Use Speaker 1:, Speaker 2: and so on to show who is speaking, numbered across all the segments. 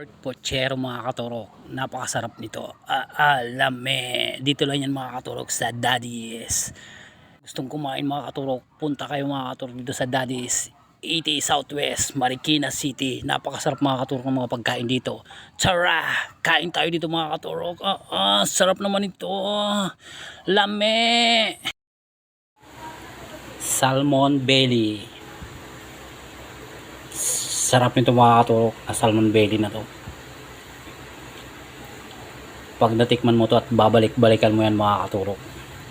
Speaker 1: Pork pochero mga katurok. Napakasarap nito. Alame. Dito lang yan mga katurok sa Daddy's. Gustong kumain mga katurok, punta kayo mga katurok dito sa Daddy's 80 Southwest, Marikina City. Napakasarap mga katurok ng mga pagkain dito. Tara! Kain tayo dito mga katurok. Sarap naman ito. Lame! Salmon belly. Sarap nito mga katurok na salmon belly na to. Pag natikman mo to at babalik-balikan mo yan mga katurok,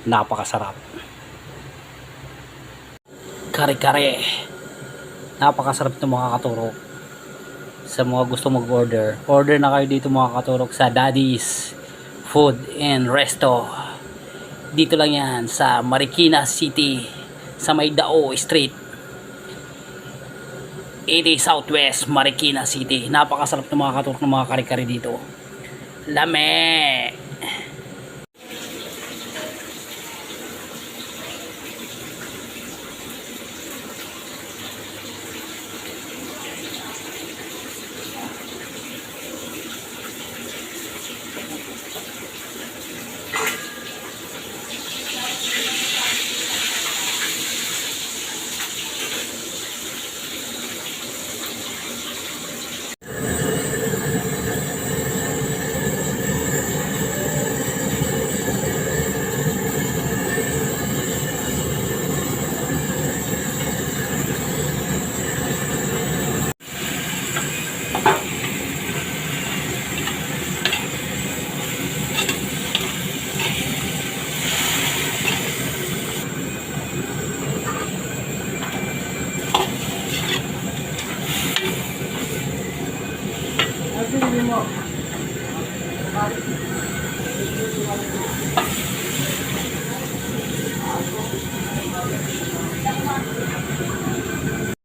Speaker 1: napakasarap. Kare-kare, napakasarap ito mga katurok. Sa mga gusto mag-order, order na kayo dito mga katurok sa Daddy's Food and Resto. Dito lang yan sa Marikina City, sa May Dao Street, 80 Southwest, Marikina City. Napakasarap ng mga katurok ng mga kare-kare dito. Lame!